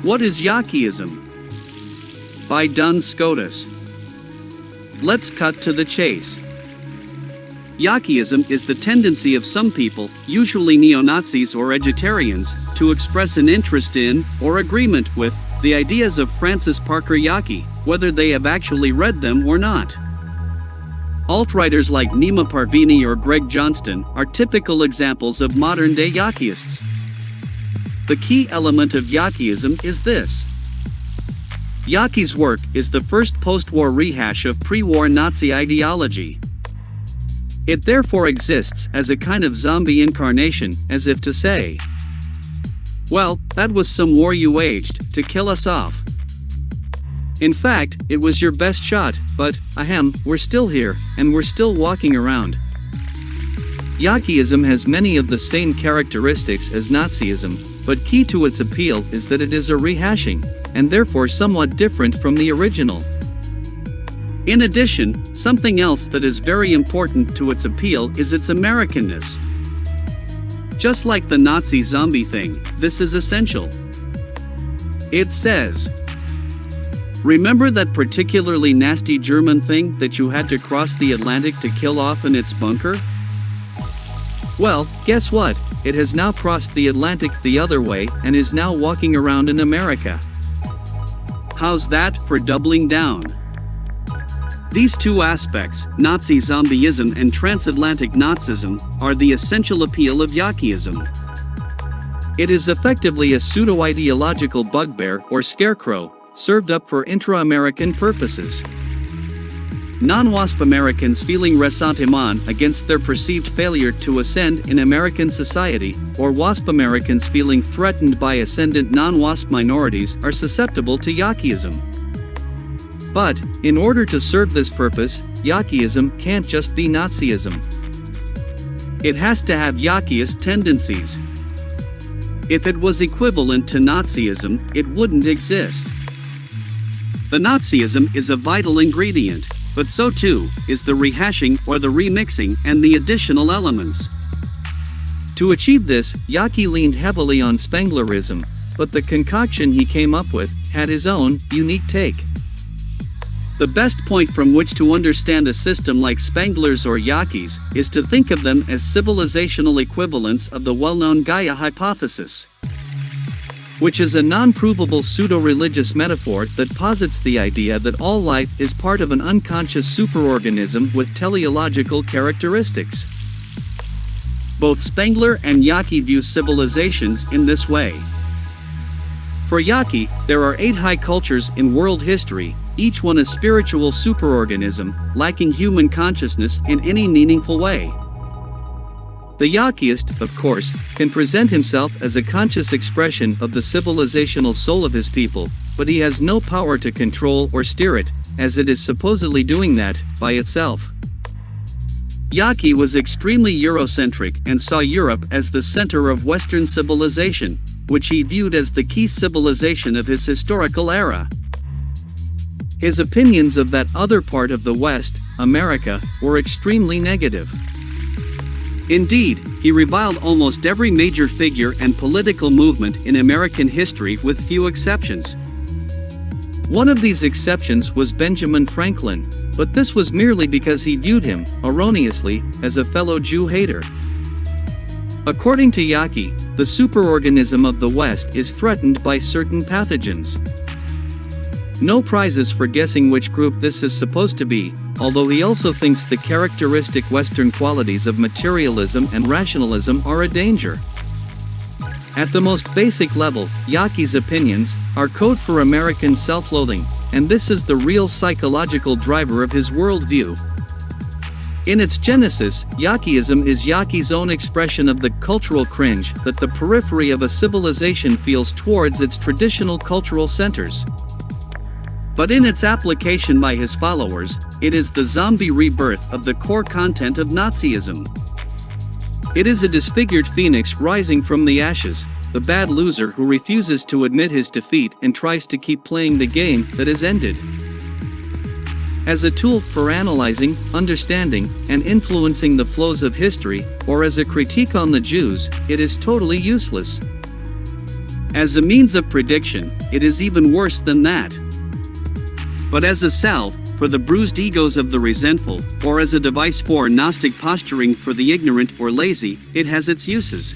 What is Yockeyism? By Duns Scotus. Let's cut to the chase. Yockeyism is the tendency of some people, usually neo-Nazis or vegetarians, to express an interest in, or agreement with, the ideas of Francis Parker Yockey, whether they have actually read them or not. Alt-writers like Nima Parvini or Greg Johnston are typical examples of modern-day Yockeyists. The key element of Yockeyism is this. Yockey's work is the first post-war rehash of pre-war Nazi ideology. It therefore exists as a kind of zombie incarnation, as if to say, well, that was some war you waged, to kill us off. In fact, it was your best shot, but, we're still here, and we're still walking around. Yockeyism has many of the same characteristics as Nazism, but key to its appeal is that it is a rehashing, and therefore somewhat different from the original. In addition, something else that is very important to its appeal is its Americanness. Just like the Nazi zombie thing, this is essential. It says, remember that particularly nasty German thing that you had to cross the Atlantic to kill off in its bunker? Well, guess what? It has now crossed the Atlantic the other way and is now walking around in America. How's that for doubling down? These two aspects, Nazi zombieism and transatlantic Nazism, are the essential appeal of Yockeyism. It is effectively a pseudo-ideological bugbear or scarecrow, served up for intra-American purposes. Non-WASP Americans feeling ressentiment against their perceived failure to ascend in American society, or WASP Americans feeling threatened by ascendant non-WASP minorities are susceptible to Yockeyism. But, in order to serve this purpose, Yockeyism can't just be Nazism. It has to have Yockeyist tendencies. If it was equivalent to Nazism, it wouldn't exist. The Nazism is a vital ingredient, but so too is the rehashing or the remixing and the additional elements. To achieve this, Yockey leaned heavily on Spenglerism, but the concoction he came up with had his own, unique take. The best point from which to understand a system like Spengler's or Yockey's is to think of them as civilizational equivalents of the well-known Gaia hypothesis, which is a non-provable pseudo-religious metaphor that posits the idea that all life is part of an unconscious superorganism with teleological characteristics. Both Spengler and Yockey view civilizations in this way. For Yockey, there are 8 high cultures in world history, each one a spiritual superorganism, lacking human consciousness in any meaningful way. The Yockeyist, of course, can present himself as a conscious expression of the civilizational soul of his people, but he has no power to control or steer it, as it is supposedly doing that by itself. Yockey was extremely Eurocentric and saw Europe as the center of Western civilization, which he viewed as the key civilization of his historical era. His opinions of that other part of the West, America, were extremely negative. Indeed, he reviled almost every major figure and political movement in American history with few exceptions. One of these exceptions was Benjamin Franklin, but this was merely because he viewed him, erroneously, as a fellow Jew hater. According to Yockey, the superorganism of the West is threatened by certain pathogens. No prizes for guessing which group this is supposed to be, although he also thinks the characteristic Western qualities of materialism and rationalism are a danger. At the most basic level, Yockey's opinions are code for American self-loathing, and this is the real psychological driver of his worldview. In its genesis, Yockeyism is Yockey's own expression of the cultural cringe that the periphery of a civilization feels towards its traditional cultural centers. But in its application by his followers, it is the zombie rebirth of the core content of Nazism. It is a disfigured phoenix rising from the ashes, the bad loser who refuses to admit his defeat and tries to keep playing the game that is ended. As a tool for analyzing, understanding, and influencing the flows of history, or as a critique on the Jews, it is totally useless. As a means of prediction, it is even worse than that. But as a salve for the bruised egos of the resentful, or as a device for Gnostic posturing for the ignorant or lazy, it has its uses.